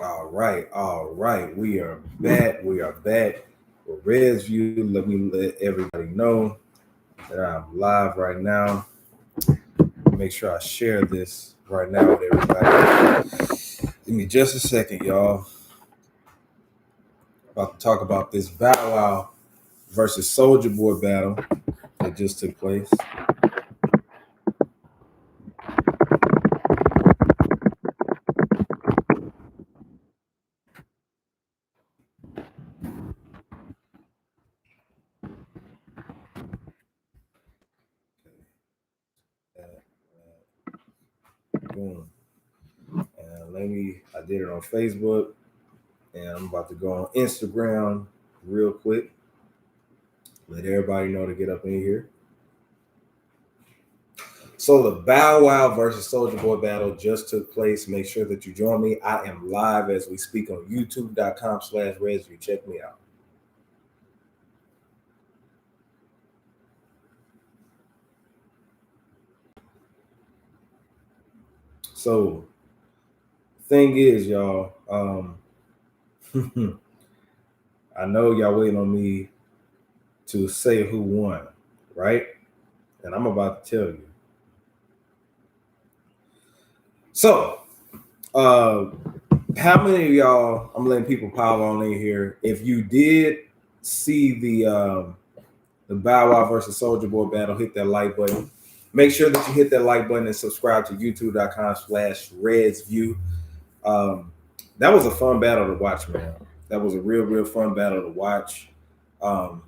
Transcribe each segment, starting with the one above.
All right. We are back. We are back with Red's View. Let me let everybody know that I'm live right now. Make sure I share this right now with everybody. Give me just a second, y'all. About to talk about this Bow Wow versus Soulja Boy battle that just took place. Boom. And I did it on Facebook, and I'm about to go on Instagram real quick. Let everybody know to get up in here. So the Bow Wow versus Soulja Boy battle just took place. Make sure that you join me. I am live as we speak on youtube.com/ResView. Check me out. So thing is, y'all, I know y'all waiting on me to say who won, right? And I'm about to tell you. So, how many of y'all? I'm letting people pile on in here. If you did see the Bow Wow versus Soulja Boy battle, hit that like button. Make sure that you hit that like button and subscribe to youtube.com/RedsView. That was a fun battle to watch, man. That was a real fun battle to watch. Um,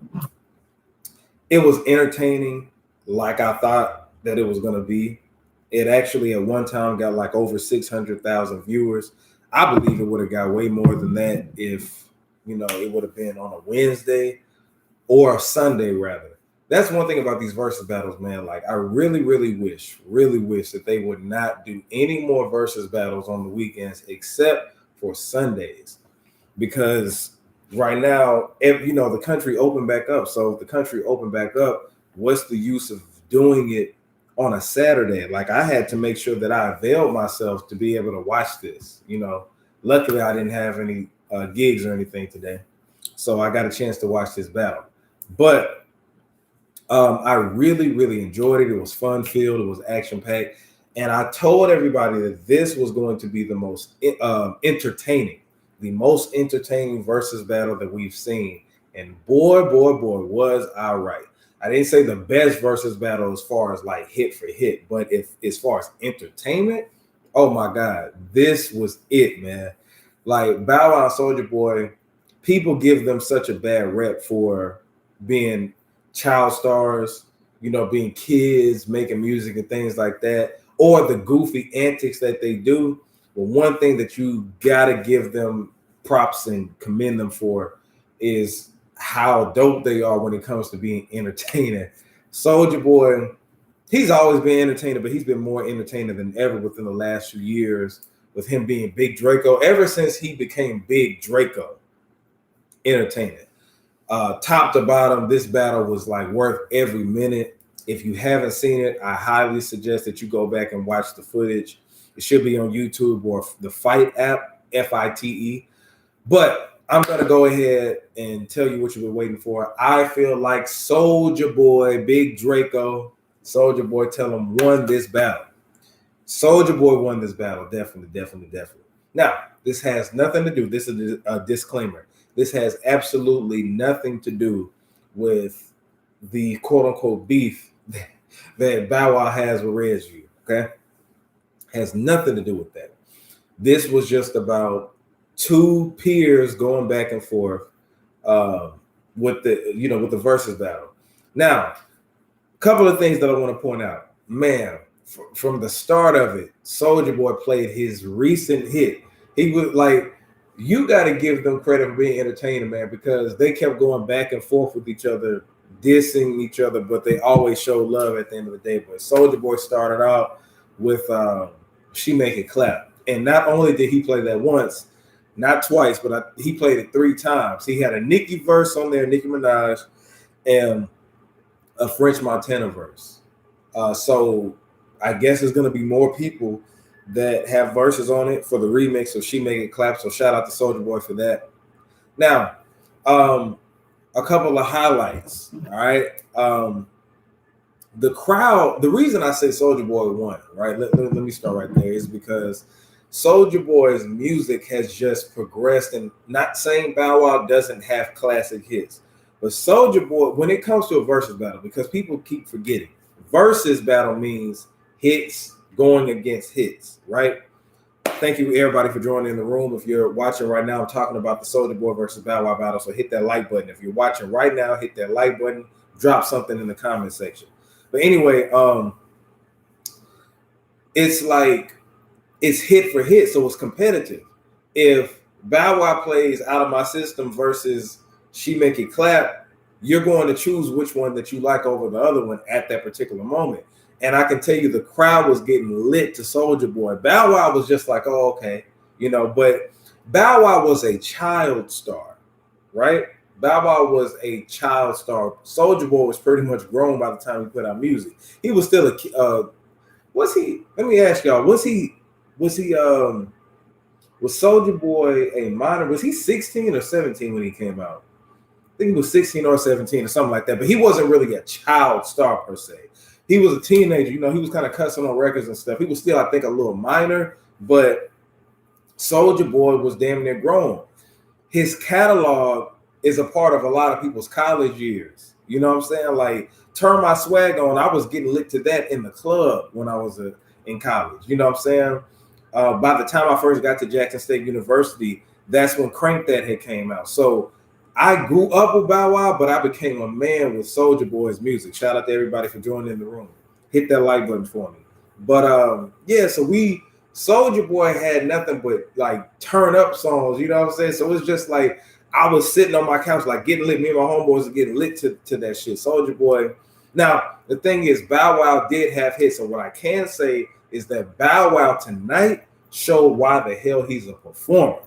it was entertaining, like I thought that it was going to be. It actually at one time got like over 600,000 viewers. I believe it would have got way more than that if it would have been on a Wednesday or a Sunday rather. That's one thing about these versus battles, man. Like I really wish that they would not do any more versus battles on the weekends except for Sundays, because right now, the country opened back up. So if the country opened back up, what's the use of doing it on a Saturday? Like I had to make sure that I availed myself to be able to watch this. Luckily I didn't have any gigs or anything today, so I got a chance to watch this battle. But I really enjoyed it. It was fun filled. It was action packed, and I told everybody that this was going to be the most entertaining, versus battle that we've seen. And boy, was I right. I didn't say the best versus battle as far as like hit for hit, but if as far as entertainment, oh my God, this was it, man. Like Bow Wow and Soulja Boy, people give them such a bad rep for being child stars, being kids, making music and things like that, or the goofy antics that they do. But one thing that you gotta give them props and commend them for is how dope they are when it comes to being entertaining. Soulja Boy, he's always been entertaining, but he's been more entertaining than ever within the last few years with him being Big Draco. Ever since he became Big Draco, entertaining. Top to bottom, this battle was like worth every minute. If you haven't seen it, I highly suggest that you go back and watch the footage. It should be on YouTube or the Fight app, FITE. But I'm gonna go ahead and tell you what you've been waiting for. I feel like Soulja Boy, Big Draco, Soulja Boy, tell him won this battle. Soulja Boy won this battle, definitely. Now, this has nothing to do. This is a disclaimer. This has absolutely nothing to do with the quote unquote beef that Bow Wow has with Redzu. Okay, has nothing to do with that. This was just about two peers going back and forth with the versus battle. Now, a couple of things that I want to point out, man. From the start of it, Soulja Boy played his recent hit. He was like, you got to give them credit for being entertaining, man, because they kept going back and forth with each other, dissing each other, but they always showed love at the end of the day. But Soulja Boy started out with She Make It Clap. And not only did he play that once, not twice, but he played it 3 times. He had a Nicki verse on there, Nicki Minaj, and a French Montana verse. So I guess there's going to be more people that have verses on it for the remix of She Make It Clap. So shout out to Soulja Boy for that. Now, a couple of highlights. All right. The crowd, the reason I say Soulja Boy won, right? Let me start right there, is because Soulja Boy's music has just progressed, and not saying Bow Wow doesn't have classic hits, but Soulja Boy, when it comes to a versus battle, because people keep forgetting, versus battle means hits going against hits, right? Thank you, everybody, for joining in the room. If you're watching right now, I'm talking about the Soulja Boy versus Bow Wow battle, so hit that like button. If you're watching right now, hit that like button, drop something in the comment section. But anyway, it's like it's hit for hit, so it's competitive. If Bow Wow plays Out of My System versus She Make It Clap, you're going to choose which one that you like over the other one at that particular moment. And I can tell you the crowd was getting lit to Soulja Boy. Bow Wow was just like, oh, okay, but Bow Wow was a child star, right? Bow Wow was a child star. Soulja Boy was pretty much grown by the time he put out music. He was still a was he? Let me ask y'all. Was Soulja Boy a minor? Was he 16 or 17 when he came out? I think he was 16 or 17 or something like that. But he wasn't really a child star per se. He was a teenager. He was kind of cussing on records and stuff. He was still, I think, a little minor, but Soulja Boy was damn near grown. His catalog is a part of a lot of people's college years. You know what I'm saying? Like, Turn My Swag On, I was getting lit to that in the club when I was in college. You know what I'm saying? By the time I first got to Jackson State University, that's when Crank That had came out. So I grew up with Bow Wow, but I became a man with Soulja Boy's music. Shout out to everybody for joining in the room. Hit that like button for me. But so Soulja Boy had nothing but like turn up songs, you know what I'm saying? So it's just like I was sitting on my couch, like getting lit. Me and my homeboys were getting lit to that shit. Soulja Boy. Now, the thing is, Bow Wow did have hits. So what I can say is that Bow Wow tonight showed why the hell he's a performer.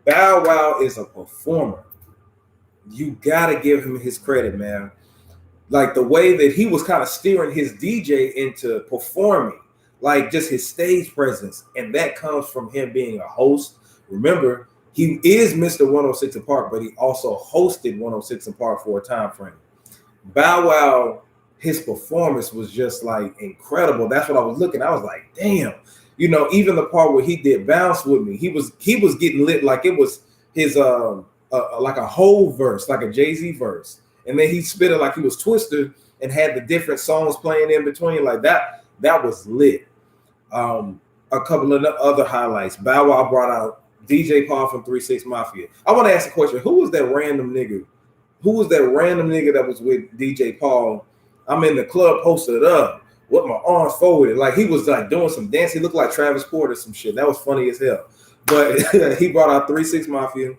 Bow Wow is a performer. You got to give him his credit, man. Like the way that he was kind of steering his DJ into performing, like just his stage presence. And that comes from him being a host. Remember, he is Mr. 106 in Park, but he also hosted 106 in Park for a time frame. Bow Wow, his performance was just like incredible. That's what I was looking. I was like, damn. Even the part where he did Bounce With Me, he was getting lit like it was his like a whole verse, like a Jay-Z verse. And then he spit it like he was Twister and had the different songs playing in between. Like that was lit. A couple of other highlights. Bow Wow brought out DJ Paul from 3 6 Mafia. I want to ask a question. Who was that random nigga? Who was that random nigga that was with DJ Paul? I'm in the club posted up with my arms forward. Like he was like doing some dance. He looked like Travis Porter or some shit. That was funny as hell. But he brought out 3 6 Mafia,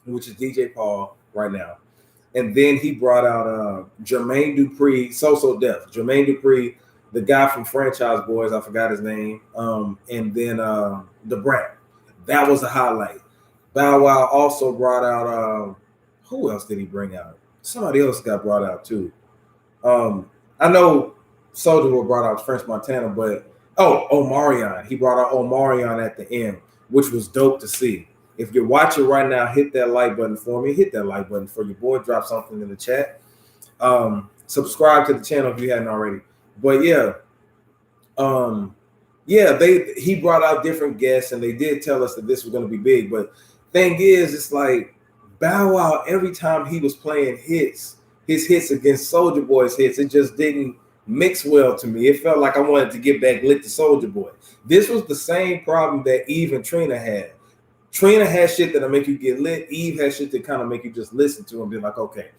which is DJ Paul right now. And then he brought out Jermaine Dupri, So Def. Jermaine Dupri, the guy from Franchise Boys, I forgot his name. And then the Brat. That was a highlight. Bow Wow also brought out who else did he bring out? Somebody else got brought out too. I know Soulja Boy brought out French Montana, but Omarion. He brought out Omarion at the end, which was dope to see. If you're watching right now, hit that like button for me. Hit that like button for your boy. Drop something in the chat. Subscribe to the channel if you hadn't already. But he brought out different guests, and they did tell us that this was going to be big. But thing is, it's like Bow Wow, every time he was playing his hits against Soulja Boy's hits, it just didn't mix well to me. It felt like I wanted to get back lit to Soulja Boy. This was the same problem that Eve and Trina had. Trina had shit that'll make you get lit. Eve had shit that kind of make you just listen to and be like, okay.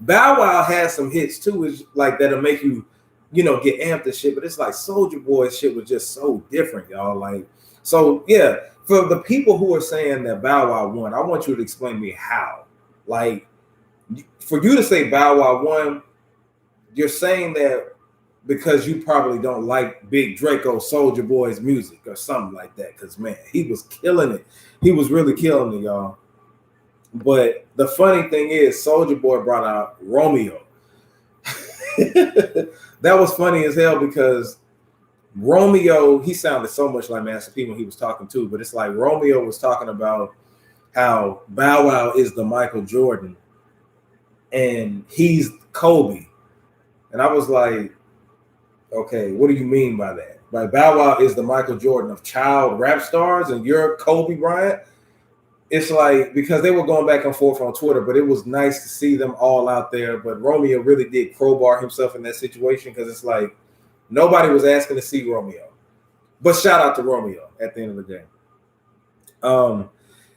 Bow Wow has some hits too, is like that'll make you, get amped and shit. But it's like Soulja Boy's shit was just so different, y'all. Like, so yeah. For the people who are saying that Bow Wow won, I want you to explain to me how. Like, for you to say Bow Wow won, you're saying that because you probably don't like Big Draco Soulja Boy's music or something like that. Because, man, he was killing it. He was really killing it, y'all. But the funny thing is, Soulja Boy brought out Romeo. That was funny as hell because Romeo, he sounded so much like Master P when he was talking too, but it's like Romeo was talking about how Bow Wow is the Michael Jordan and he's Kobe. And I was like, okay, what do you mean by that? Like Bow Wow is the Michael Jordan of child rap stars and you're Kobe Bryant? It's like, because they were going back and forth on Twitter, but it was nice to see them all out there. But Romeo really did crowbar himself in that situation because it's like nobody was asking to see Romeo. But shout out to Romeo at the end of the day.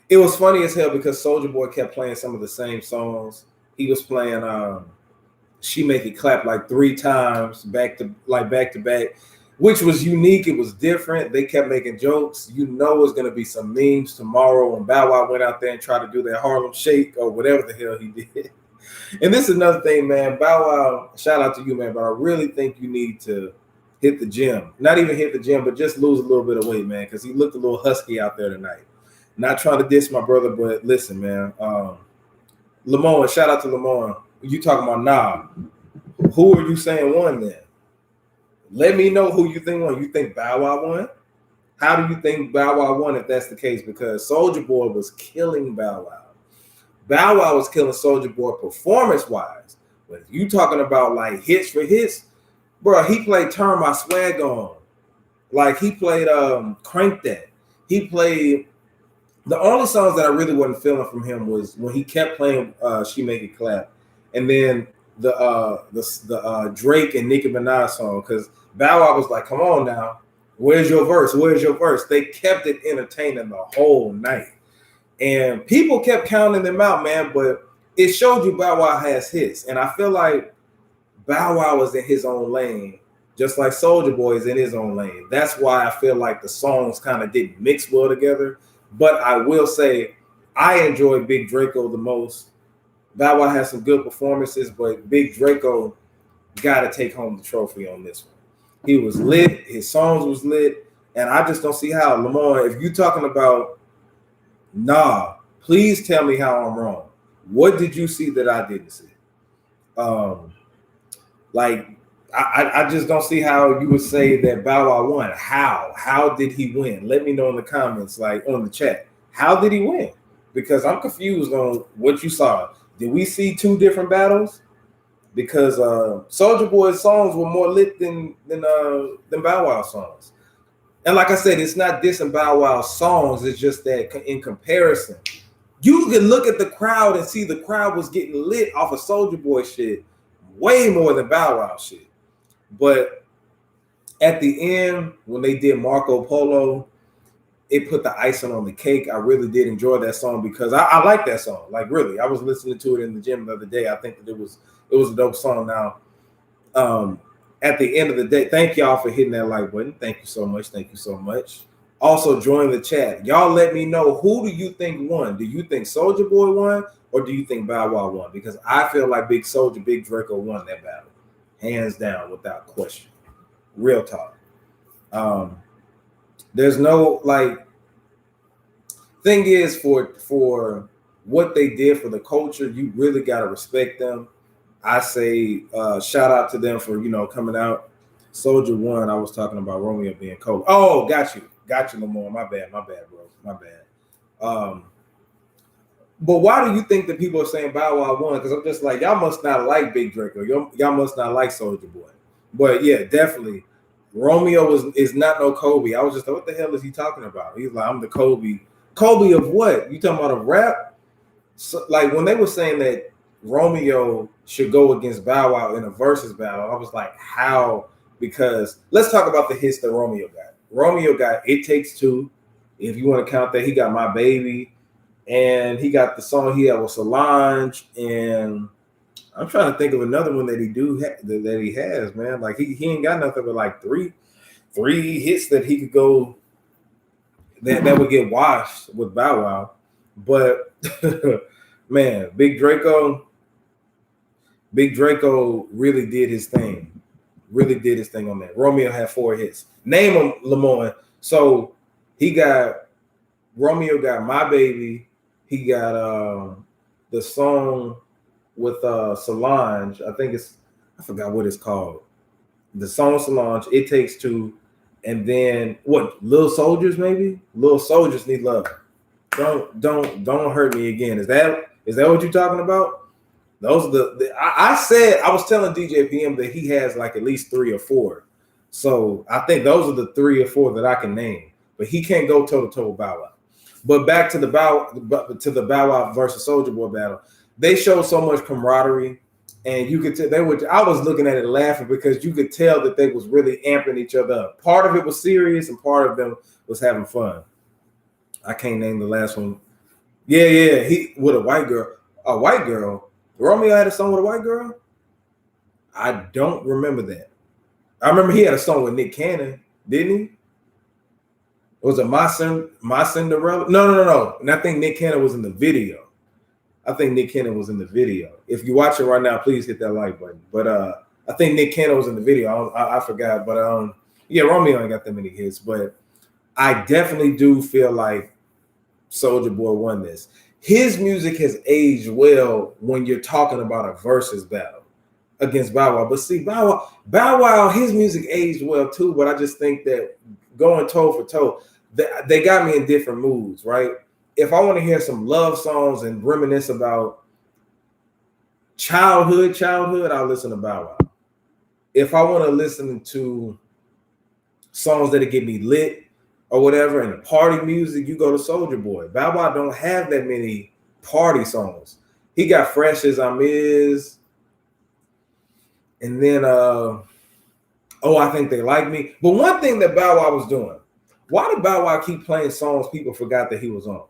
It was funny as hell because Soulja Boy kept playing some of the same songs. He was playing She Make It Clap like 3 times back to back, which was unique. It was different. They kept making jokes. You know it's gonna be some memes tomorrow when Bow Wow went out there and tried to do that Harlem Shake or whatever the hell he did. And this is another thing, man. Bow Wow, shout out to you, man. But I really think you need to hit the gym. Not even hit the gym, but just lose a little bit of weight, man, because he looked a little husky out there tonight. Not trying to diss my brother, but listen, man. Lamone, shout out to Lamone. You talking about nah. Who are you saying won then? Let me know who you think won. You think Bow Wow won? How do you think Bow Wow won if that's the case? Because Soulja Boy was killing Bow Wow. Bow Wow was killing Soulja Boy performance-wise. But if you talking about like hits for hits, bro, he played Turn My Swag On. Like he played Crank That. He played the only songs that I really wasn't feeling from him was when he kept playing She Make It Clap. And then the Drake and Nicki Minaj song, because Bow Wow was like, come on now, where's your verse? Where's your verse? They kept it entertaining the whole night. And people kept counting them out, man, but it showed you Bow Wow has hits. And I feel like Bow Wow was in his own lane, just like Soulja Boy is in his own lane. That's why I feel like the songs kind of didn't mix well together. But I will say I enjoyed Big Draco the most. Bow Wow has some good performances, but Big Draco got to take home the trophy on this one. He was lit. His songs was lit. And I just don't see how. Lamar, if you're talking about, nah, please tell me how I'm wrong. What did you see that I didn't see? I just don't see how you would say that Bow Wow won. How did he win? Let me know in the comments, like on the chat. How did he win? Because I'm confused on what you saw. Did we see 2 different battles? Because Soulja Boy's songs were more lit than Bow Wow songs. And like I said, it's not dissing Bow Wow songs. It's just that in comparison, you can look at the crowd and see the crowd was getting lit off of Soulja Boy shit way more than Bow Wow shit. But at the end, when they did Marco Polo, it put the icing on the cake. I really did enjoy that song because I like that song. Like really, I was listening to it in the gym the other day. I think that it was a dope song. Now, at the end of the day, thank y'all for hitting that like button. Thank you so much. Thank you so much. Also, join the chat. Y'all let me know, who do you think won? Do you think Soulja Boy won or do you think Bow Wow won? Because I feel like Big Soulja, Big Draco won that battle. Hands down, without question. Real talk. There's no like thing is for what they did for the culture, you really gotta respect them. I say shout out to them for coming out. Soulja won. I was talking about Romeo being cold. Oh, got you, Lamar. My bad, bro. My bad. But why do you think that people are saying Bow Wow won? Because I'm just like, y'all must not like Big Draco. Y'all must not like Soulja Boy. But yeah, definitely. Romeo is not no Kobe. I was just like, what the hell is he talking about? He's like, I'm the Kobe. Kobe of what? You talking about a rap? So, like when they were saying that Romeo should go against Bow Wow in a versus battle, I was like, how? Because let's talk about the hits that Romeo got. Romeo got It Takes Two. If you want to count that, he got My Baby. And he got the song he had with Solange. And I'm trying to think of another one that he has, man. Like he ain't got nothing but like three hits that he could go that would get washed with Bow Wow. But man, Big Draco really did his thing. Really did his thing on that. Romeo had 4 hits. Name them, Lamont. So Romeo got My Baby. He got the song with Solange. I forgot what it's called. The song Solange, It Takes Two, And then what? Little Soldiers, maybe? Little Soldiers Need Love. Don't hurt me again. Is that what you're talking about? Those are I said, I was telling DJ PM that he has like at least 3 or 4. So I think those are the 3 or 4 that I can name. But he can't go toe to toe with Bow Wow. But back to the Bow Wow versus Soulja Boy battle, they showed so much camaraderie, and you could tell I was looking at it laughing because you could tell that they was really amping each other up. Part of it was serious, and part of them was having fun. I can't name the last one. Yeah, he with a white girl. A white girl. Romeo had a song with a white girl? I don't remember that. I remember he had a song with Nick Cannon, didn't he? Was it My Cinderella? No. And I think Nick Cannon was in the video. If you watch it right now, please hit that like button. But I think Nick Cannon was in the video. I forgot. But yeah, Romeo ain't got that many hits. But I definitely do feel like Soulja Boy won this. His music has aged well when you're talking about a versus battle against Bow Wow. But see, Bow Wow, his music aged well too. But I just think that going toe for toe, they got me in different moods, right? If I want to hear some love songs and reminisce about childhood, I'll listen to Bow Wow. If I want to listen to songs that'll get me lit or whatever, and party music, you go to Soulja Boy. Bow Wow don't have that many party songs. He got Fresh As I'm Is, and then I Think They Like Me. But one thing that Bow Wow was doing, why did Bow Wow keep playing songs people forgot that he was on?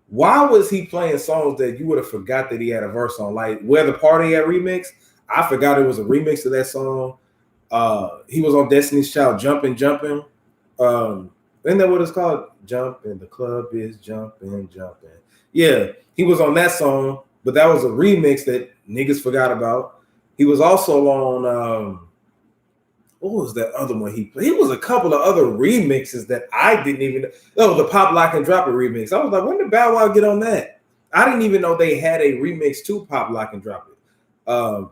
Why was he playing songs that you would have forgot that he had a verse on? Like Where the Party At remix, I forgot it was a remix of that song. He was on Destiny's Child, Jumpin'. Isn't that what it's called? Jumpin', the club is jumpin'. Yeah, he was on that song, but that was a remix that niggas forgot about. He was also on what was that other one he played? He was a couple of other remixes that I didn't even know. Oh, the Pop Lock and Drop It remix. I was like, when did Bow Wow get on that? I didn't even know they had a remix to Pop Lock and Drop It.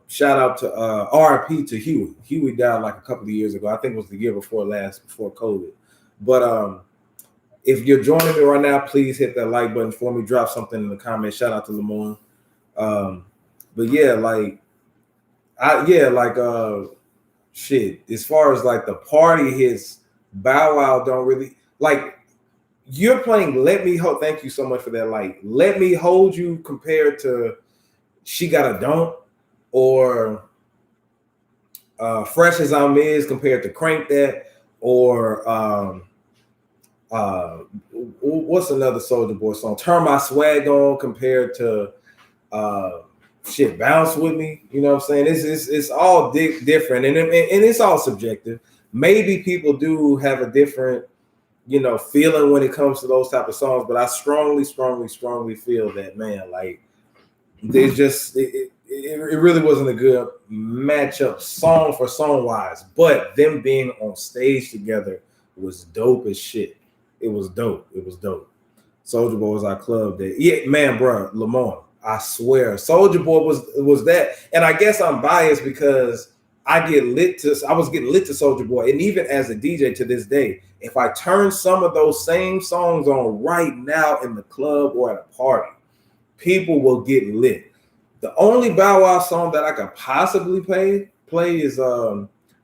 Shout out to RIP to Huey. Huey died like a couple of years ago. I think it was the year before COVID. But if you're joining me right now, please hit that like button for me. Drop something in the comments. Shout out to Lamone. But yeah, shit. As far as like the party hits, Bow Wow don't really like. You're playing Let Me Hold. Thank you so much for that. Like Let Me Hold You compared to She Got a Don't, or Fresh As I'm Is compared to Crank That, or what's another Soulja Boy song? Turn My Swag On compared to Bounce With Me. You know what I'm saying? It's all different, and it's all subjective. Maybe people do have a different, feeling when it comes to those type of songs, but I strongly feel that, man, like there's just it really wasn't a good matchup song for song wise, but them being on stage together was dope as shit. It was dope. Soulja Boy was our club day. Yeah, man, bro, Lamar, I swear, Soulja Boy was that. And I guess I'm biased because I was getting lit to Soulja Boy, and even as a DJ to this day, if I turn some of those same songs on right now in the club or at a party, people will get lit. The only Bow Wow song that I could possibly play is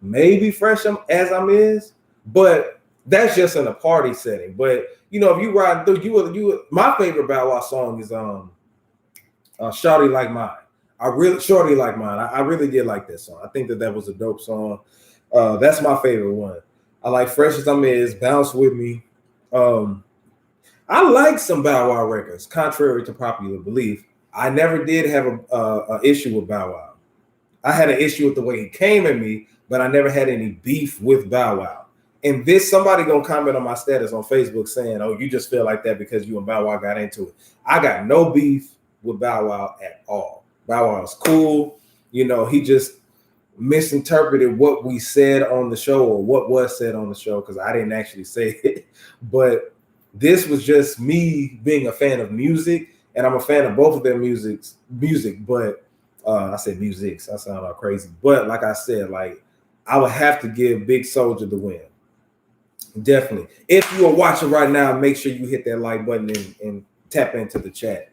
maybe Fresh As I'm Is, but that's just in a party setting. But if you ride through, you my favorite Bow Wow song is Shorty Like Mine. Shorty Like Mine. I really did like that song. I think that was a dope song. That's my favorite one. I like Fresh As I'm Is, Bounce With Me. I like some Bow Wow records, contrary to popular belief. I never did have a issue with Bow Wow. I had an issue with the way he came at me, but I never had any beef with Bow Wow. And somebody gonna comment on my status on Facebook saying, "Oh, you just feel like that because you and Bow Wow got into it." I got no beef with Bow Wow at all. Bow Wow is cool. He just misinterpreted what we said on the show, or what was said on the show, because I didn't actually say it. But this was just me being a fan of music, and I'm a fan of both of their music. But I said musics. I sound all crazy. But like I said, like I would have to give Big Soulja the win. Definitely. If you are watching right now, make sure you hit that like button and tap into the chat.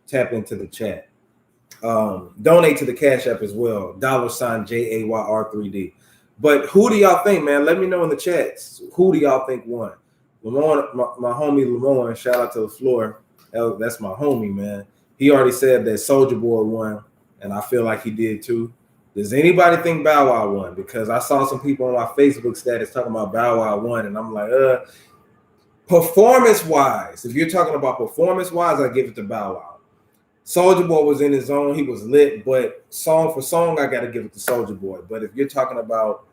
Tap into the chat. Donate to the Cash App as well. $JAYR 3D. But who do y'all think, man? Let me know in the chats. Who do y'all think won? Lamont, my homie Lamont, shout out to the floor. That's my homie, man. He already said that Soulja Boy won, and I feel like he did too. Does anybody think Bow Wow won? Because I saw some people on my Facebook status talking about Bow Wow won, and I'm like, performance-wise, if you're talking about performance-wise, I give it to Bow Wow. Soulja Boy was in his zone, he was lit, but song for song, I got to give it to Soulja Boy. But if you're talking about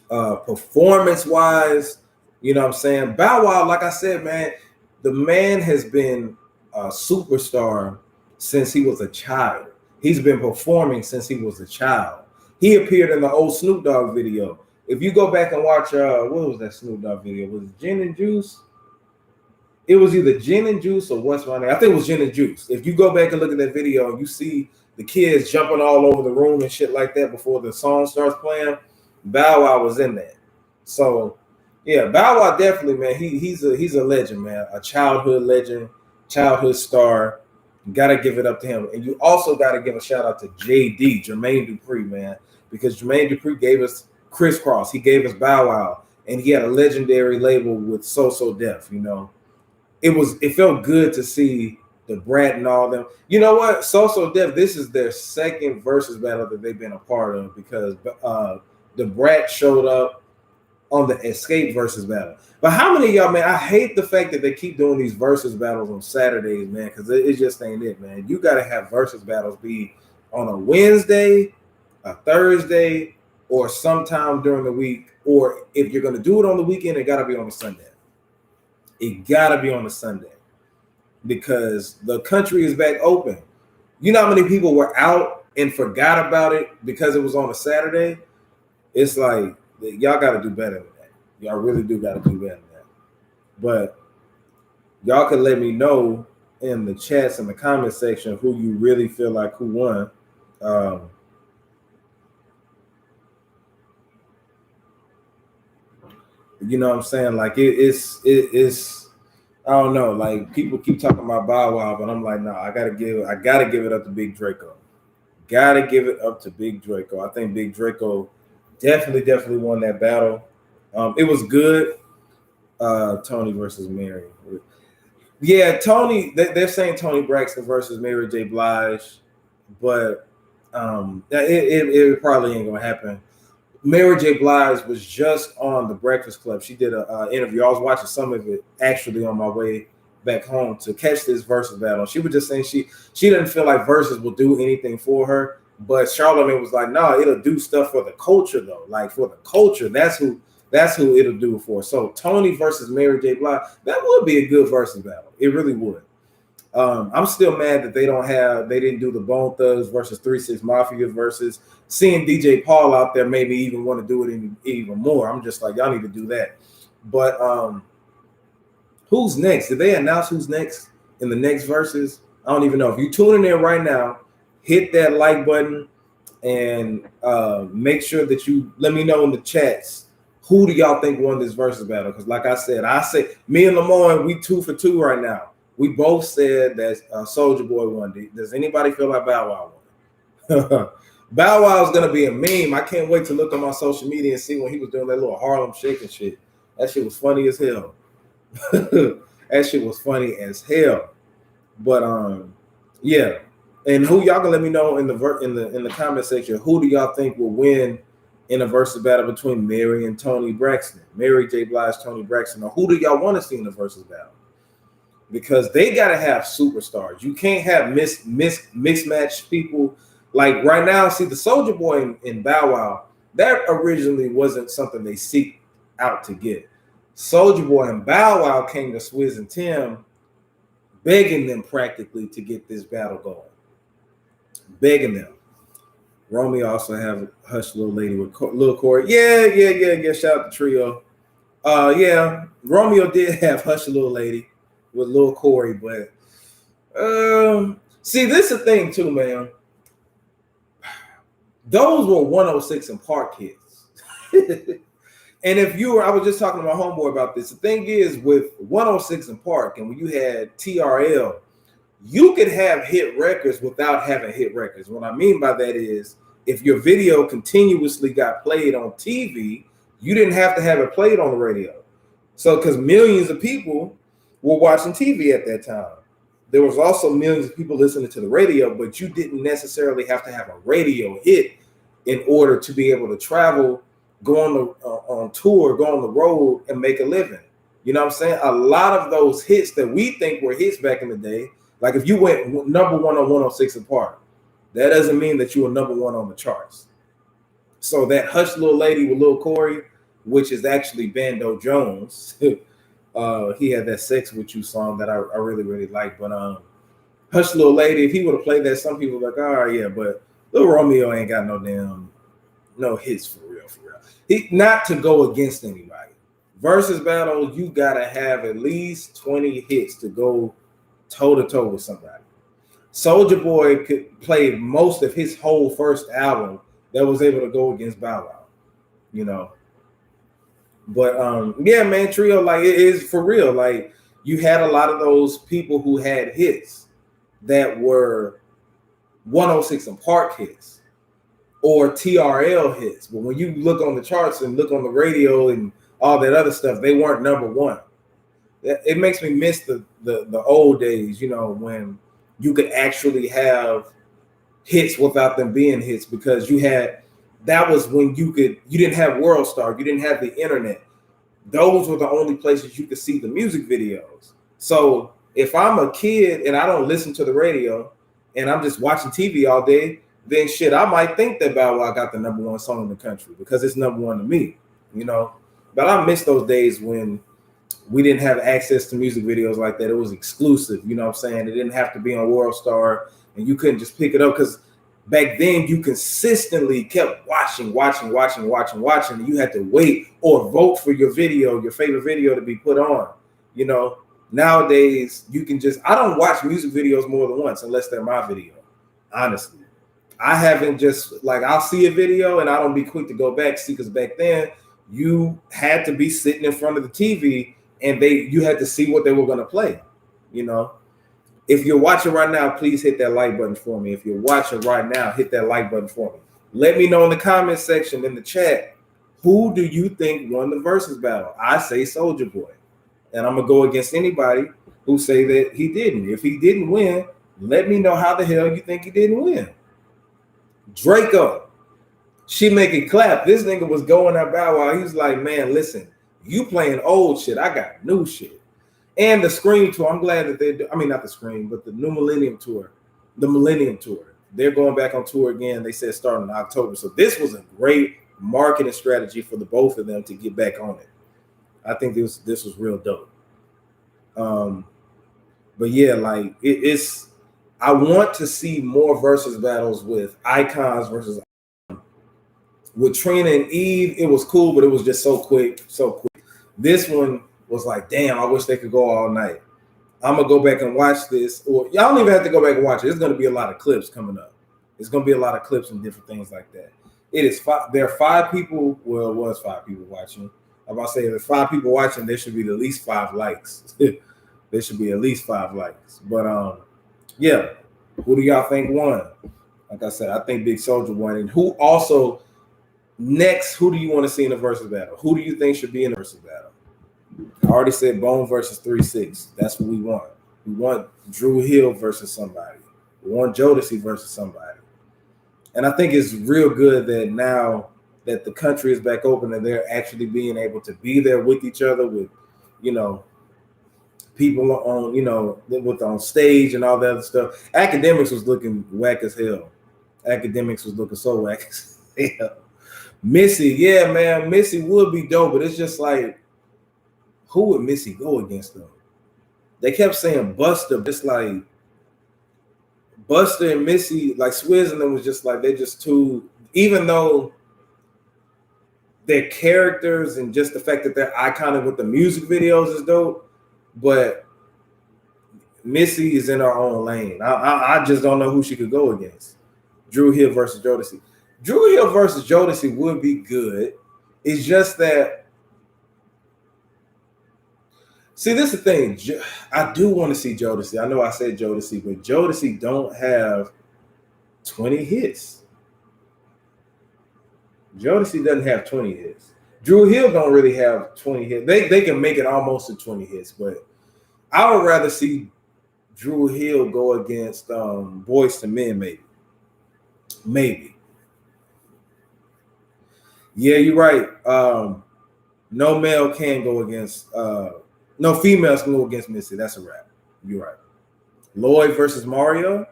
performance-wise, you know what I'm saying? Bow Wow, like I said, man, the man has been a superstar since he was a child. He's been performing since he was a child. He appeared in the old Snoop Dogg video. If you go back and watch, what was that Snoop Dogg video? Was it Gin and Juice? It was either Gin and Juice or What's My Name? I think it was Gin and Juice. If you go back and look at that video, you see the kids jumping all over the room and shit like that before the song starts playing. Bow Wow was in that. So, yeah, Bow Wow definitely, man. He's a legend, man. A childhood legend, childhood star. You gotta give it up to him. And you also gotta give a shout out to JD, Jermaine Dupri, man, because Jermaine Dupri gave us Crisscross. He gave us Bow Wow, and he had a legendary label with So Def, you know. It felt good to see the Brat and all them. You know what? So Def, this is their second versus battle that they've been a part of, because the Brat showed up on the Escape versus battle. But how many of y'all, man, I hate the fact that they keep doing these versus battles on Saturdays, man, because it just ain't it, man. You got to have versus battles be on a Wednesday, a Thursday, or sometime during the week. Or if you're going to do it on the weekend, it got to be on a Sunday. It got to be on a Sunday, because the country is back open. You know how many people were out and forgot about it because it was on a Saturday? It's like, y'all got to do better than that. Y'all really do got to do better than that. But y'all can let me know in the chats and the comment section who you really feel like who won. You know what I'm saying? Like it's I don't know. Like, people keep talking about Bow Wow, but I'm like, no, I gotta give it up to Big Draco. Gotta give it up to Big Draco. I think Big Draco definitely won that battle. It was good. Tony versus Mary. Yeah, Tony. They're saying Tony Braxton versus Mary J. Blige, but it probably ain't gonna happen. Mary J. Blige was just on The Breakfast Club. She did an interview. I was watching some of it actually on my way back home to catch this versus battle. She was just saying she didn't feel like versus will do anything for her, but Charlamagne was like, no, it'll do stuff for the culture though. Like, for the culture, that's who it'll do it for. So Tony versus Mary J. Blige, that would be a good versus battle. It really would. I'm still mad that they didn't do the Bone Thugs versus 3 6 Mafia versus. Seeing DJ Paul out there made me even want to do it even more. I'm just like, y'all need to do that. But who's next? Did they announce who's next in the next verses? I don't even know. If you're tuning in right now, hit that like button and make sure that you let me know in the chats, who do y'all think won this versus battle? Because like I said, me and Lamont, we 2 for 2 right now. We both said that Soulja Boy won. Does anybody feel like Bow Wow won? Bow Wow is gonna be a meme. I can't wait to look on my social media and see when he was doing that little Harlem Shake and shit. That shit was funny as hell. That shit was funny as hell. But yeah. And who y'all can let me know in the comment section, who do y'all think will win in a versus battle between Mary and Tony Braxton? Mary J. Blige, Tony Braxton, or who do y'all want to see in the versus battle? Because they gotta have superstars. You can't have mismatched people. Like right now, see the Soulja Boy and Bow Wow, that originally wasn't something they seek out to get. Soulja Boy and Bow Wow came to Swizz and Tim, begging them practically to get this battle going. Begging them. Romeo also have Hush Little Lady with Lil Corey. Yeah. Shout out to Trio. Yeah, Romeo did have Hush Little Lady with Lil Corey, but see, this is the thing too, man. those were 106 and Park hits. And if you were, I was just talking to my homeboy about this. The thing is, with 106 and Park, and when you had TRL, you could have hit records without having hit records. What I mean by that is, if your video continuously got played on TV, you didn't have to have it played on the radio. So, because millions of people were watching TV at that time. There was also millions of people listening to the radio, but you didn't necessarily have to have a radio hit in order to be able to travel, go on tour, go on the road, and make a living. You know what I'm saying? A lot of those hits that we think were hits back in the day, like if you went number one on 106 and Park, that doesn't mean that you were number one on the charts. So that Hush Little Lady with Lil Corey, which is actually Bando Jones, he had that Sex With You song that I really, really like. But Hush Little Lady, if he would have played that, some people were like, all right, yeah, but Lil Romeo ain't got no hits for real. He not to go against anybody. Versus battle, you gotta have at least 20 hits to go toe to toe with somebody. Soulja Boy could play most of his whole first album that was able to go against Bow Wow, you know. But yeah, man, Trio, like it is for real. Like you had a lot of those people who had hits that were 106 and Park hits or TRL hits. But when you look on the charts and look on the radio and all that other stuff, they weren't number one. It makes me miss the old days, you know, when you could actually have hits without them being hits, because that was when you didn't have World Star, you didn't have the internet. Those were the only places you could see the music videos. So if I'm a kid and I don't listen to the radio and I'm just watching TV all day, then shit, I might think that Bow Wow got the number one song in the country because it's number one to me, you know. But I miss those days when we didn't have access to music videos like that. It was exclusive, you know what I'm saying? It didn't have to be on World Star and you couldn't just pick it up, because back then you consistently kept watching. And you had to wait or vote for your favorite video to be put on, you know. Nowadays, you can I don't watch music videos more than once unless they're my video, honestly. I haven't just, like, I'll see a video and I don't be quick to go back, see, because back then you had to be sitting in front of the TV and you had to see what they were going to play, you know. If you're watching right now, please hit that like button for me. If you're watching right now, hit that like button for me. Let me know in the comment section, in the chat, who do you think won the Verzuz battle? I say Soulja Boy. And I'm going to go against anybody who say that he didn't. If he didn't win, let me know how the hell you think he didn't win. Draco, she make it clap. This nigga was going at Bow Wow. He was like, man, listen, you playing old shit. I got new shit. And the Scream tour, I'm glad that not the Scream, but the new Millennium tour, they're going back on tour again. They said starting in October. So this was a great marketing strategy for the both of them to get back on it. I think this was real dope. But yeah, like it's I want to see more versus battles with icons versus with Trina and Eve. It was cool, but it was just so quick. This one was like, damn, I wish they could go all night. I'm gonna go back and watch this, or y'all don't even have to go back and watch it. There's gonna be a lot of clips coming up. It's gonna be a lot of clips and different things like that. It is there are 5 people. Well, it was 5 people watching. I'm about to say, if there's 5 people watching, there should be at least 5 likes. There should be at least 5 likes. But yeah, who do y'all think won? Like I said, I think Big Soulja won. And who also next? Who do you want to see in the versus battle? Who do you think should be in the versus battle? I already said Bone versus 3-6. That's what we want. We want Drew Hill versus somebody. We want Jodeci versus somebody. And I think it's real good that now that the country is back open and they're actually being able to be there with each other, with, you know, people on, you know, with on stage and all that other stuff. Academics was looking whack as hell. Academics was looking so whack as hell. Missy, yeah, man, Missy would be dope, but it's just like, who would Missy go against them? They kept saying Buster, just like Buster and Missy, like Swizz and them was just like, they're just too, even though their characters and just the fact that they're iconic with the music videos is dope, but Missy is in her own lane. I just don't know who she could go against. Drew Hill versus Jodeci. Drew Hill versus Jodeci would be good. It's just that, see, this is the thing. I do want to see Jodeci. I know I said Jodeci, but Jodeci don't have 20 hits. Jodeci doesn't have 20 hits. Drew Hill don't really have 20 hits. They can make it almost to 20 hits, but I would rather see Drew Hill go against Boyz II Men, maybe. Maybe. Yeah, you're right. No male can go against no females can go against Missy. That's a wrap. You're right. Lloyd versus Mario.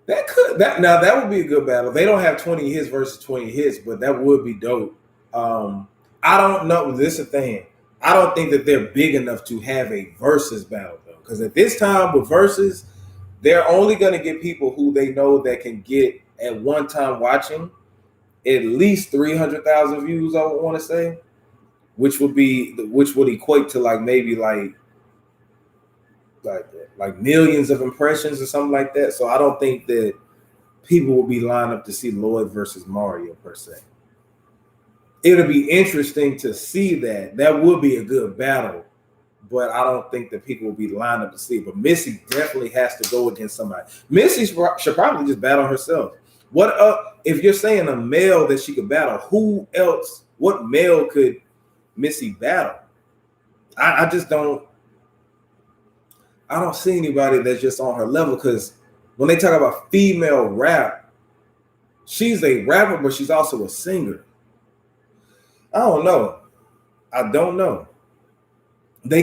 That would be a good battle. They don't have 20 hits versus 20 hits, but that would be dope. I don't know. This is the thing. I don't think that they're big enough to have a versus battle though. Because at this time with versus, they're only going to get people who they know that can get at one time watching at least 300,000 views, I would want to say, which would equate to like maybe like millions of impressions or something like that. So I don't think that people will be lined up to see Lloyd versus Mario per se. It'll be interesting to see that. That would be a good battle, but I don't think that people will be lined up to see it. But Missy definitely has to go against somebody. Missy should probably just battle herself. What if you're saying a male that she could battle? Who else? What male could Missy battle? I just don't. I don't see anybody that's just on her level, because when they talk about female rap, she's a rapper, but she's also a singer. I don't know. I don't know. They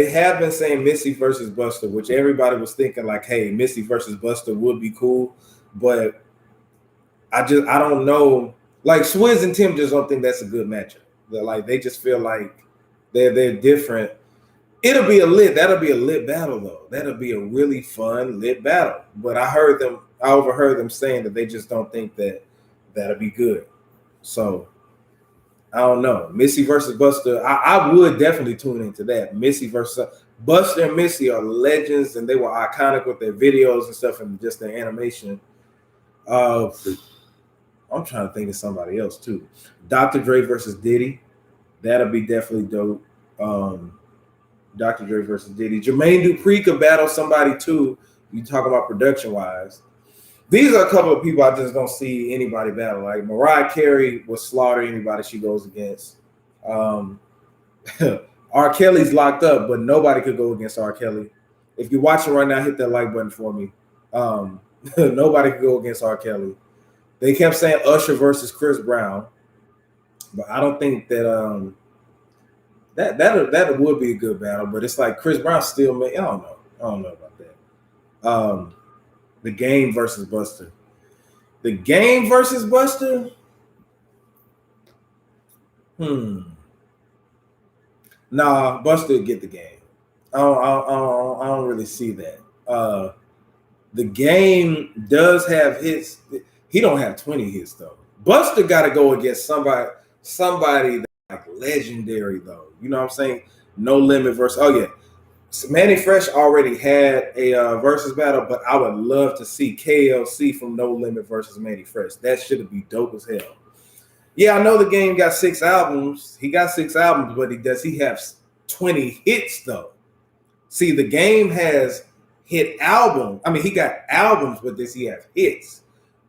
have been saying Missy versus Buster, which everybody was thinking like, hey, Missy versus Buster would be cool, but I don't know. Like Swizz and Tim just don't think that's a good matchup. They just feel like they're different. That'll be a lit battle though. That'll be a really fun lit battle. But I overheard them saying that they just don't think that that'll be good. So I don't know. Missy versus Buster. I would definitely tune into that. Missy versus Buster and Missy are legends, and they were iconic with their videos and stuff and just their animation. I'm trying to think of somebody else too. Dr. Dre versus Diddy. That'll be definitely dope. Dr. Dre versus Diddy. Jermaine Dupri could battle somebody too. You talk about production wise. These are a couple of people I just don't see anybody battle. Like Mariah Carey will slaughter anybody she goes against. R. Kelly's locked up, but nobody could go against R. Kelly. If you're watching right now, hit that like button for me. Nobody could go against R. Kelly. They kept saying Usher versus Chris Brown, but I don't think that that would be a good battle. But it's like Chris Brown still I don't know about that. The Game versus Buster. The Game versus Buster. Nah, Buster would get the Game. I don't really see that. The Game does have hits. He don't have 20 hits though. Buster got to go against somebody that's like legendary though. You know what I'm saying? No Limit versus. Oh yeah, so Manny Fresh already had a versus battle, but I would love to see KLC from No Limit versus Manny Fresh. That should be dope as hell. Yeah, I know the Game got 6 albums. He got 6 albums, but does he have 20 hits though? See, the Game has hit album. I mean, he got albums, but does he have hits?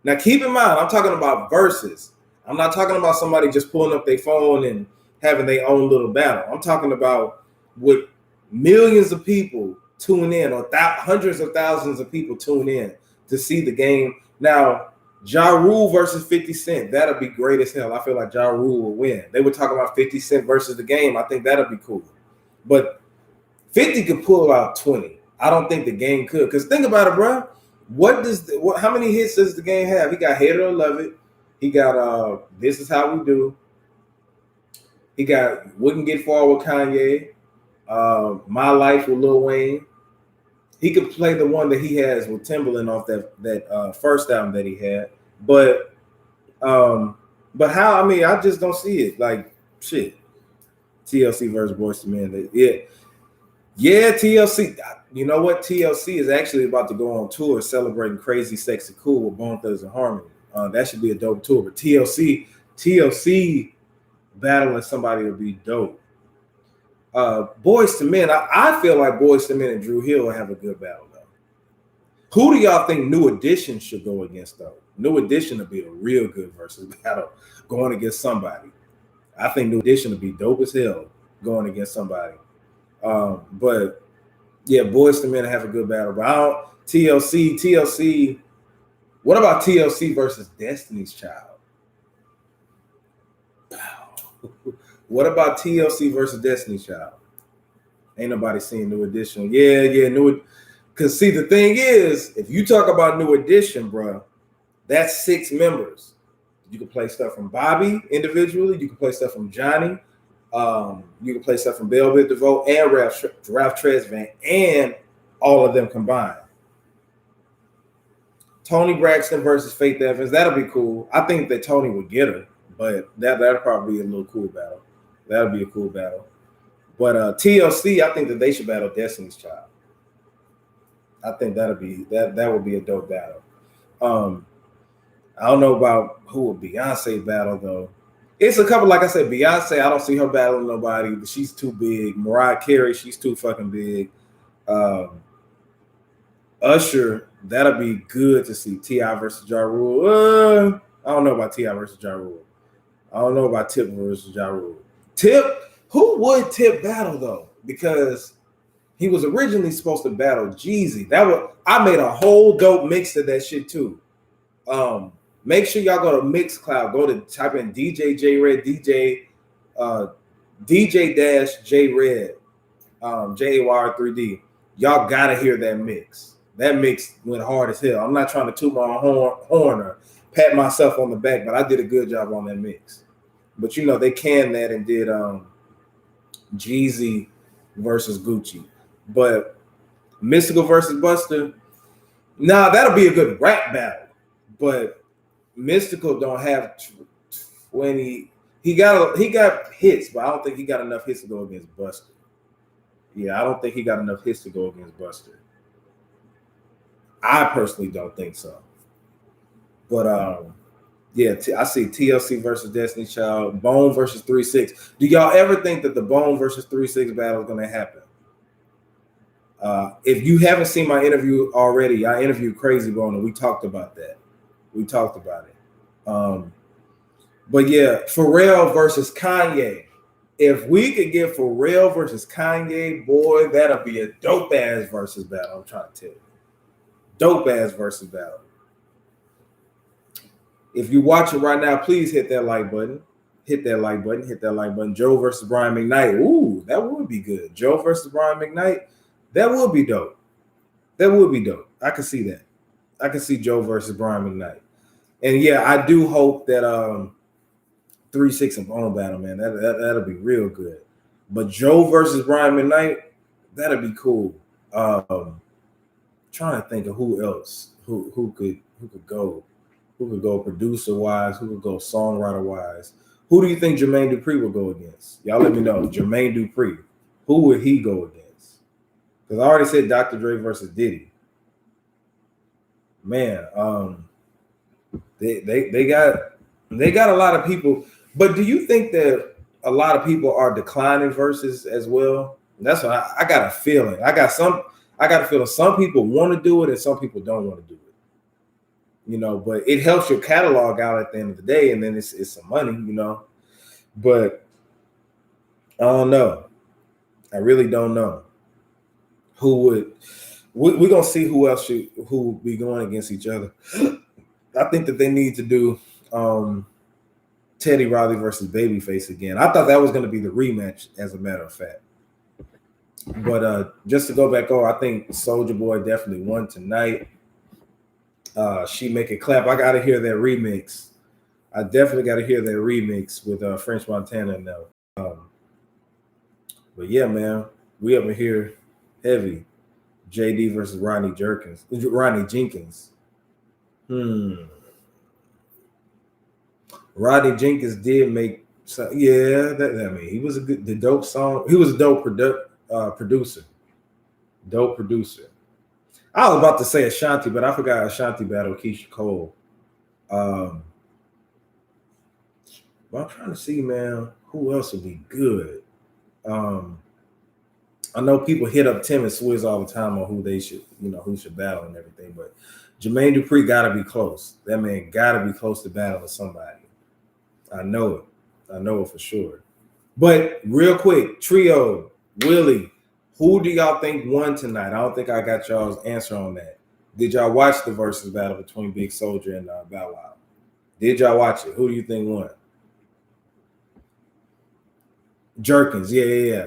Now, keep in mind, I'm talking about verses. I'm not talking about somebody just pulling up their phone and having their own little battle. I'm talking about with millions of people tune in, or hundreds of thousands of people tune in to see the Game. Now, Ja Rule versus 50 Cent, that'll be great as hell. I feel like Ja Rule will win. They were talking about 50 Cent versus the Game. I think that'll be cool. But 50 could pull out 20. I don't think the Game could. Because think about it, bro. How many hits does the Game have? He got Hate It or Love It. He got This Is How We Do. He got Wouldn't Get Far with Kanye. My Life with Lil Wayne. He could play the one that he has with Timbaland off that first album that he had. But how? I mean, I just don't see it. Like shit. TLC versus Boyz II Men. Yeah. Yeah, TLC. You know what? TLC is actually about to go on tour celebrating Crazy Sexy Cool with Bone Thugs and Harmony. That should be a dope tour. But TLC battling somebody would be dope. Boys to Men, I feel like Boys to Men and Drew Hill will have a good battle though. Who do y'all think New Edition should go against though? New Edition would be a real good versus battle going against somebody. I think New Edition would be dope as hell going against somebody. But yeah, Boys to Men have a good battle. But I don't, TLC. What about TLC versus Destiny's Child? What about TLC versus Destiny's Child? Ain't nobody seen New Edition. Yeah, New. Because see, the thing is, if you talk about New Edition, bro, that's 6 members. You can play stuff from Bobby individually. You can play stuff from Johnny. You can play stuff from Velvet DeVoe and Ralph Tresvant, and all of them combined. Tony Braxton versus Faith Evans. That'll be cool. I think that Tony would get her, but that'll probably be a little cool battle. That'll be a cool battle. But TLC, I think that they should battle Destiny's Child. I think that would be a dope battle. I don't know about who would Beyonce battle though. It's a couple, like I said, Beyonce, I don't see her battling nobody. She's too big. Mariah Carey, she's too fucking big. Usher, that'll be good to see. T.I. versus Ja Rule. I don't know about T.I. versus Ja Rule. I don't know about Tip versus Ja Rule. Tip, who would Tip battle though? Because he was originally supposed to battle Jeezy. I made a whole dope mix of that shit too. Make sure y'all go to Mixcloud. Go to type in DJ J Red, DJ dash J Red, JAY3D. Y'all gotta hear that mix. That mix went hard as hell. I'm not trying to toot my horn or pat myself on the back, but I did a good job on that mix. But you know, they canned that and did Jeezy versus Gucci. But Mystical versus Buster, nah, that'll be a good rap battle. But Mystical don't have 20. He got hits, but I don't think he got enough hits to go against Buster. Yeah, I don't think he got enough hits to go against Buster. I personally don't think so. But yeah, I see TLC versus Destiny's Child, Bone versus 3-6. Do y'all ever think that the Bone versus 3-6 battle is going to happen? If you haven't seen my interview already, I interviewed Crazy Bone and we talked about that. But yeah, Pharrell versus Kanye. If we could get Pharrell versus Kanye, boy, that'll be a dope ass versus battle. I'm trying to tell you. Dope ass versus battle. If you watch it right now, please hit that like button. Hit that like button. Joe versus Brian McKnight. Ooh, that would be good. Joe versus Brian McKnight. That would be dope. I can see that. I can see Joe versus Brian McKnight. And yeah, I do hope that 3-6 and Bone battle, man. That'll be real good. But Joe versus Brian McKnight, that'll be cool. Trying to think of who else who could go producer wise, who could go songwriter wise. Who do you think Jermaine Dupri will go against? Y'all let me know. Jermaine Dupri, who would he go against? Because I already said Dr. Dre versus Diddy. Man, they got a lot of people. But do you think that a lot of people are declining verses as well? And that's what I got a feeling. I got a feeling some people want to do it and some people don't want to do it. You know, but it helps your catalog out at the end of the day, and then it's some money, you know. But I don't know. I really don't know who would. We're gonna see who else who will be going against each other. I think that they need to do Teddy Riley versus Babyface again. I thought that was going to be the rematch, as a matter of fact. But just to go back over, I think Soulja Boy definitely won tonight. She Make It Clap. I got to hear that remix. I definitely got to hear that remix with French Montana now. But yeah, man, we up in here heavy. JD versus Ronnie Jenkins. Rodney Jenkins did make some, yeah. I mean, he was the dope song. He was a dope producer. Dope producer. I was about to say Ashanti, but I forgot Ashanti battled Keisha Cole. But I'm trying to see, man, who else would be good. I know people hit up Tim and Swizz all the time on who they should, who should battle and everything, but Jermaine Dupri got to be close. That man got to be close to battling somebody. I know it. I know it for sure. But real quick, trio, Willie, who do y'all think won tonight? I don't think I got y'all's answer on that. Did y'all watch the Verzuz battle between Big Soulja and Bow Wow? Did y'all watch it? Who do you think won? Jerkins, yeah.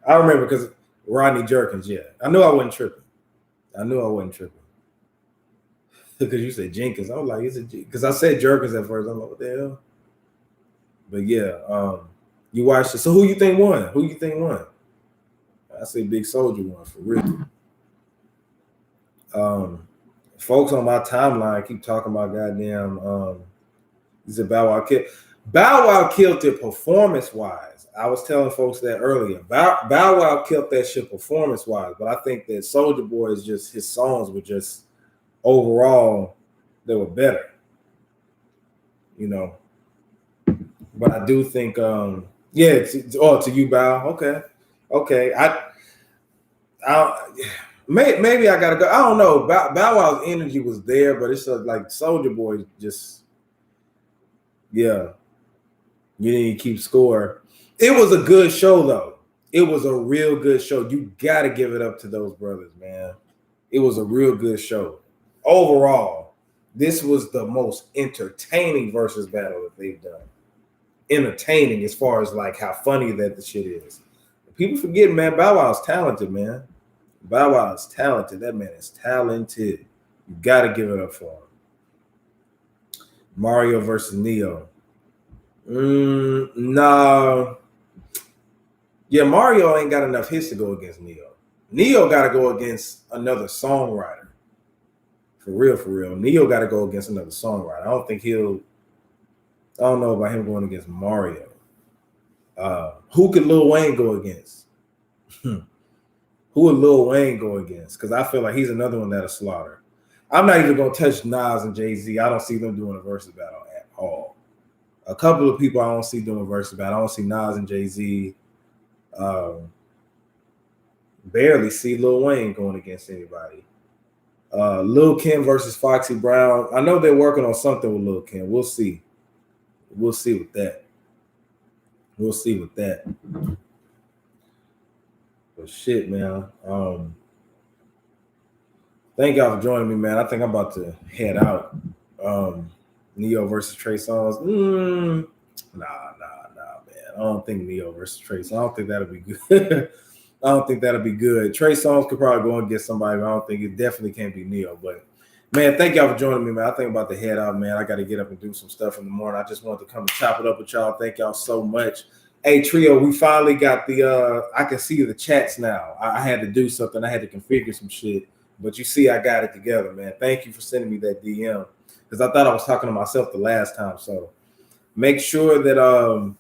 I remember because Rodney Jerkins, yeah. I knew I wasn't tripping. Because you said Jenkins. I was like, is it? Because I said Jerkins at first. I'm like, what the hell? But yeah, you watched it. So who you think won? I say Big Soulja won for real. Folks on my timeline keep talking about goddamn. He said Bow Wow killed it performance-wise. I was telling folks that earlier. Bow Wow killed that shit performance-wise, but I think that Soulja Boy is just, his songs were just overall, they were better. But I do think, to you, Bow. Okay. Maybe I gotta go. I don't know. Bow Wow's energy was there, but it's like Soulja Boy just, yeah. You didn't keep score. It was a good show, though. It was a real good show. You got to give it up to those brothers, man. It was a real good show. Overall, this was the most entertaining Verzuz battle that they've done. Entertaining as far as like how funny that the shit is. People forget, man, Bow Wow's talented, man. Bow Wow is talented. That man is talented. You got to give it up for him. Mario versus Neo. No. Yeah, Mario ain't got enough hits to go against Neo. Neo got to go against another songwriter. For real. Neo got to go against another songwriter. I don't know about him going against Mario. Who could Lil Wayne go against? Who would Lil Wayne go against? Because I feel like he's another one that'll slaughter. I'm not even going to touch Nas and Jay-Z. I don't see them doing a Verzuz battle at all. A couple of people I don't see doing Verzuz battle. I don't see Nas and Jay-Z. Barely see Lil Wayne going against anybody. Lil Kim versus Foxy Brown. I know they're working on something with Lil Kim. We'll see. We'll see with that. But shit, man. Thank y'all for joining me, man. I think I'm about to head out. Neo versus Trey Songz. Nah, man. I don't think Neo versus Trey Songz. I don't think that'll be good. Trey Songz could probably go and get somebody, but I don't think it definitely can't be Neo. But man, thank y'all for joining me, man. I think I'm about to head out, man. I got to get up and do some stuff in the morning. I just wanted to come and chop it up with y'all. Thank y'all so much. Hey, Trio, we finally got the I can see the chats now. I had to do something. I had to configure some shit. But you see, I got it together, man. Thank you for sending me that DM. Because I thought I was talking to myself the last time. So make sure that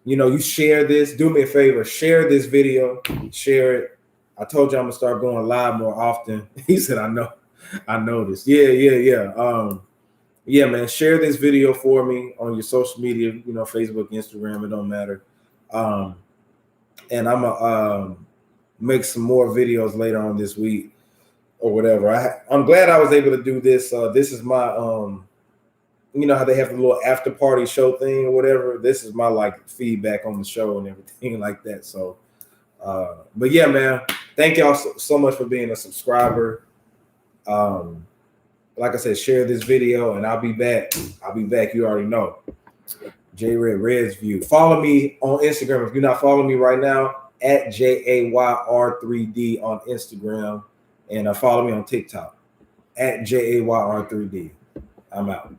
you share this. Do me a favor, share this video, share it. I told you I'm gonna start going live more often. He said, I know this. Yeah, man. Share this video for me on your social media, Facebook, Instagram, it don't matter. And I'm gonna make some more videos later on this week or whatever. I'm glad I was able to do this. This is my how they have the little after party show thing or whatever. This is my like feedback on the show and everything like that. So but yeah, man, thank y'all so much for being a subscriber. Like I said, share this video and I'll be back. You already know. J Red Red's View. Follow me on Instagram if you're not following me right now at JAYR3D on Instagram, and follow me on TikTok at JAYR3D. I'm out.